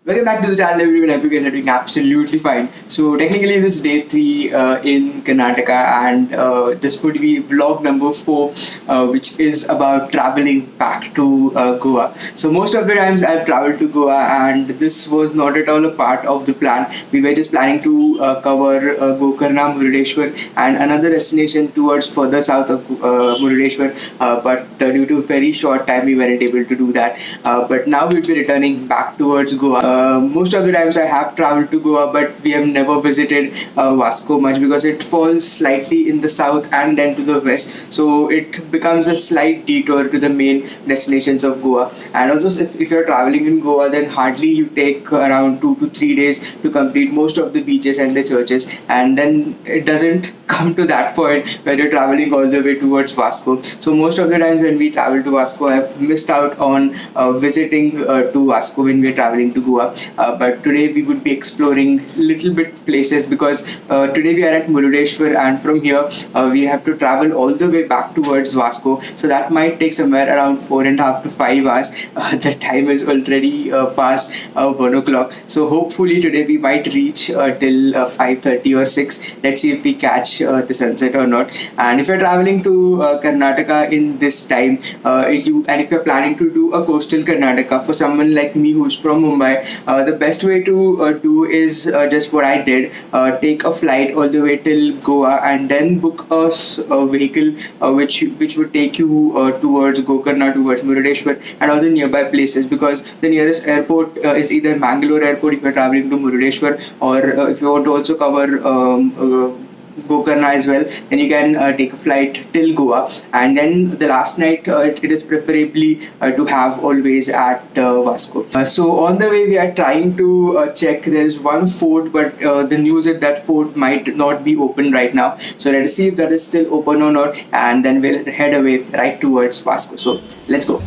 Welcome back to the channel, everyone. I hope you guys are doing absolutely fine. So technically, this is day three in Karnataka, and this would be vlog number four, which is about traveling back to Goa. So most of the times I've traveled to Goa, and this was not at all a part of the plan. We were just planning to cover Gokarna, Murdeshwar, and another destination towards further south of Murdeshwar. But due to very short time, we weren't able to do that. But now we'll be returning back towards Goa. Most of the times I have traveled to Goa, but we have never visited Vasco much because it falls slightly in the south and then to the west. So it becomes a slight detour to the main destinations of Goa. And also, if you're traveling in Goa, then hardly you take around 2 to 3 days to complete most of the beaches and the churches. And then it doesn't come to that point where you're traveling all the way towards Vasco. So most of the times when we travel to Vasco, I've missed out on visiting to Vasco when we're traveling to Goa. But today we would be exploring little bit places because today we are at Murudeshwar, and from here we have to travel all the way back towards Vasco. So that might take somewhere around 4.5 to 5 hours. The time is already past 1 o'clock. So hopefully today we might reach till 5:30 or 6. Let's see if we catch the sunset or not. And if you're traveling to Karnataka in this time, if you're planning to do a coastal Karnataka, for someone like me who's from Mumbai, the best way to do is just what I did. Take a flight all the way till Goa and then book a vehicle which would take you towards Gokarna, towards Murdeshwar and all the nearby places, because the nearest airport is either Mangalore airport if you're traveling to Murdeshwar, or if you want to also cover Gokarna as well, then you can take a flight till Goa, and then the last night it is preferably to have always at Vasco. So on the way we are trying to check. There is one fort, but the news is that fort might not be open right now. So let us see if that is still open or not, and then we'll head away right towards Vasco. So let's go.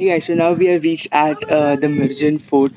Hey guys, so now we have reached at the Mirjan Fort.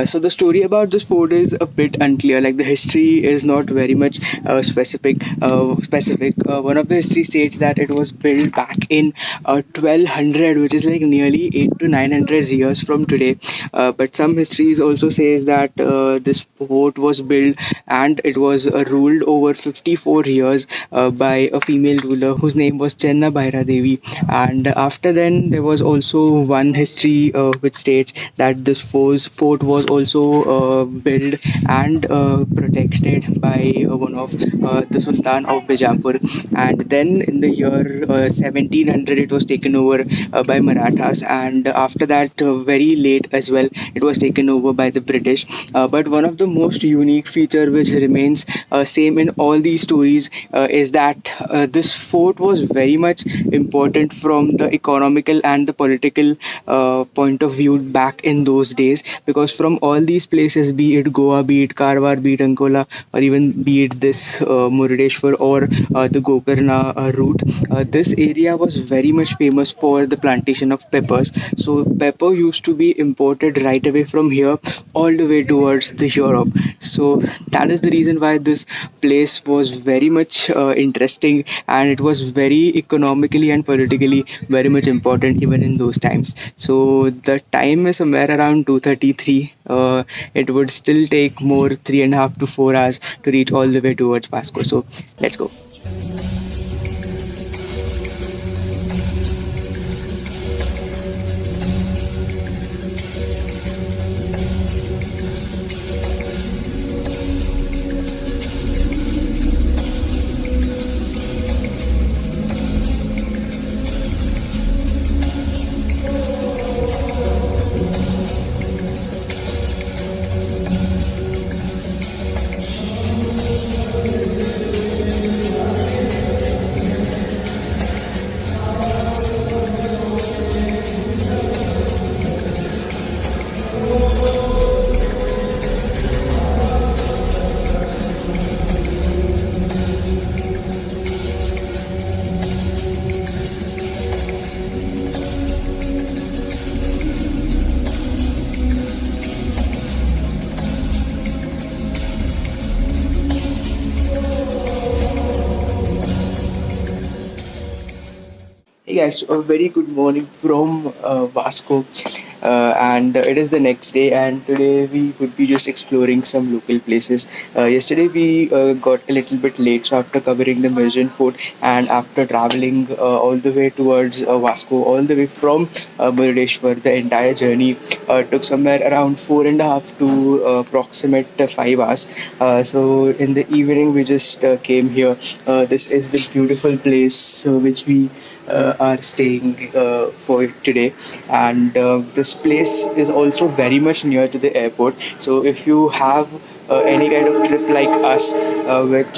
So the story about this fort is a bit unclear. Like the history is not very much specific. One of the history states that it was built back in 1200, which is like nearly 8 to 900 years from today. But some histories also says that this fort was built and it was ruled over 54 years by a female ruler whose name was Chenna Bhaira Devi. And after then, there was also one history which states that this fort was also built and protected by one of the Sultan of Bijapur. And then in the year 1700, it was taken over by Marathas, and after that, very late as well, it was taken over by the British. But one of the most unique feature which remains same in all these stories is that this fort was very much important from the economical and the political point of view back in those days, because from all these places, be it Goa, be it Karwar, be it Ankola, or even be it this Murdeshwar or the Gokarna route, this area was very much famous for the plantation of peppers. So pepper used to be imported right away from here all the way towards the Europe. So that is the reason why this place was very much interesting, and it was very economically and politically very much important even in those times. So the time is somewhere around 2:33. It would still take more 3.5 to 4 hours to reach all the way towards Vasco. So let's go. Hey guys, so a very good morning from Vasco, and it is the next day, and today we would be just exploring some local places. Yesterday we got a little bit late, so after covering the Mission Fort and after traveling all the way towards Vasco, all the way from Murdeshwar, the entire journey took somewhere around 4.5 to approximate 5 hours. So in the evening we just came here. This is the beautiful place which we are staying for today, and this place is also very much near to the airport. So if you have any kind of trip like us,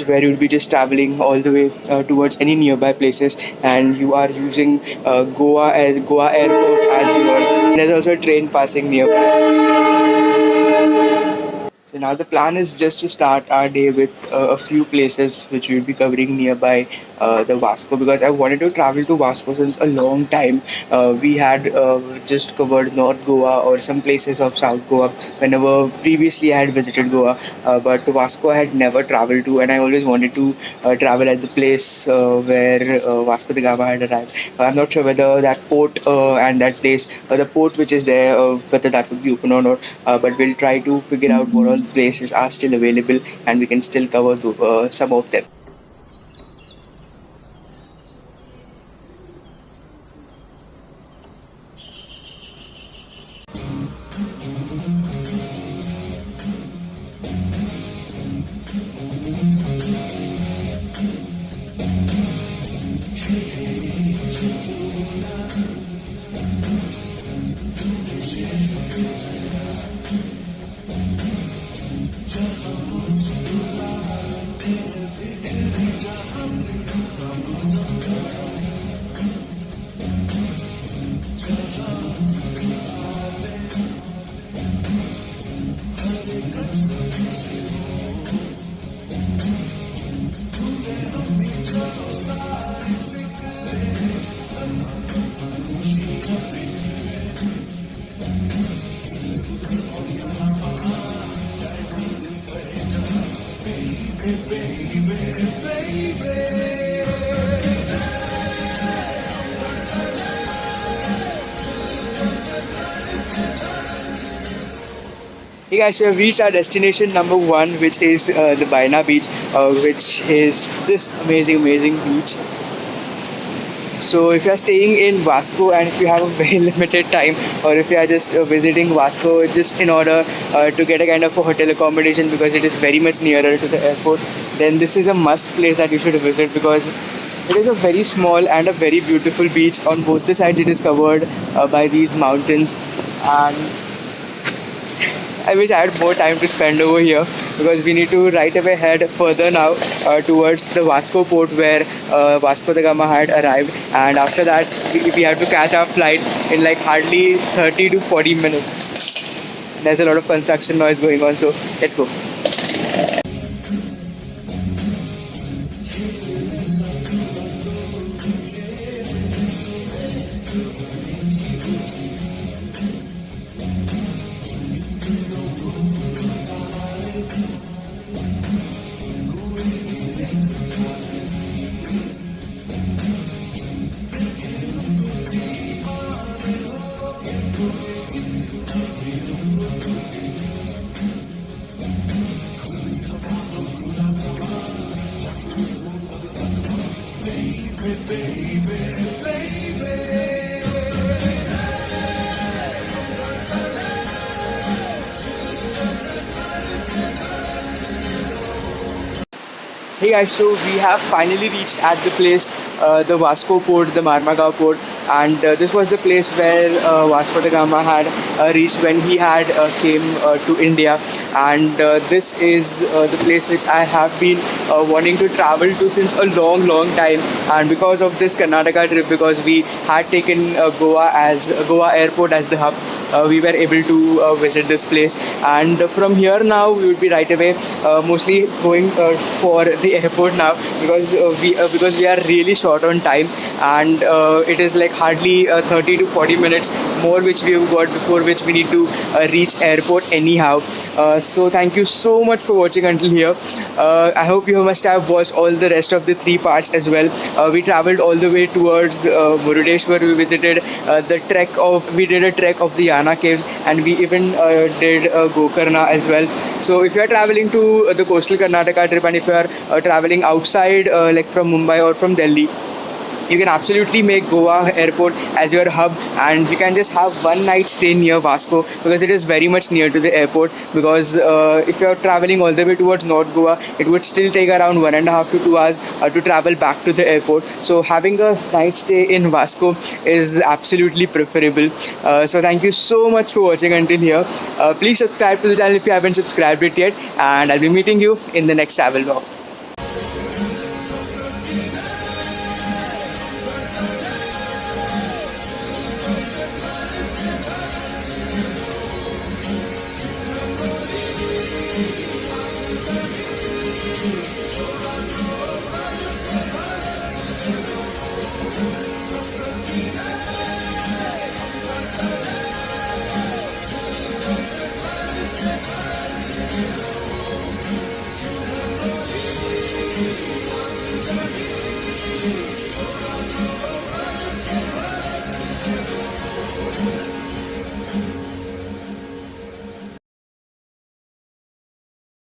where you'll be just traveling all the way towards any nearby places, and you are using Goa airport as your, there's also a train passing nearby. So now the plan is just to start our day with a few places which we'll be covering nearby the Vasco, because I wanted to travel to Vasco since a long time. We had just covered North Goa or some places of South Goa whenever previously I had visited Goa, but Vasco I had never traveled to, and I always wanted to travel at the place where Vasco da Gama had arrived. I'm not sure whether that port and that place, the port which is there, whether that would be open or not, but we'll try to figure out what all places are still available and we can still cover some of them. Hey guys, so we have reached our destination number one, which is the Baina Beach, which is this amazing beach. So if you are staying in Vasco and if you have a very limited time, or if you are just visiting Vasco just in order to get a kind of a hotel accommodation because it is very much nearer to the airport, then this is a must place that you should visit, because it is a very small and a very beautiful beach. On both the sides it is covered by these mountains, and I wish I had more time to spend over here, because we need to right away head further now towards the Vasco port where Vasco da Gama had arrived, and after that we have to catch our flight in like hardly 30 to 40 minutes. There's a lot of construction noise going on, so let's go. Hey guys, so we have finally reached at the place, the Vasco port, the Marmagao port, and this was the place where Vasco da Gama had reached when he had came to India, and this is the place which I have been wanting to travel to since a long time, and because of this Karnataka trip, because we had taken Goa airport as the hub, we were able to visit this place, and from here now we would be right away mostly going for the airport now, because we are really short on time, and it is like hardly 30 to 40 minutes more which we have got before which we need to reach airport anyhow. So thank you so much for watching until here. I hope you must have watched all the rest of the three parts as well. We traveled all the way towards Murudeshwar. We visited we did a trek of the Yana caves, and we even did Gokarna as well. So if you are traveling to the coastal Karnataka trip, and if you are traveling outside like from Mumbai or from Delhi, you can absolutely make Goa airport as your hub, and you can just have one night stay near Vasco because it is very much near to the airport. Because if you are traveling all the way towards North Goa, it would still take around 1.5 to 2 hours to travel back to the airport. So having a night stay in Vasco is absolutely preferable. So thank you so much for watching until here. Please subscribe to the channel if you haven't subscribed it yet, and I'll be meeting you in the next travel vlog.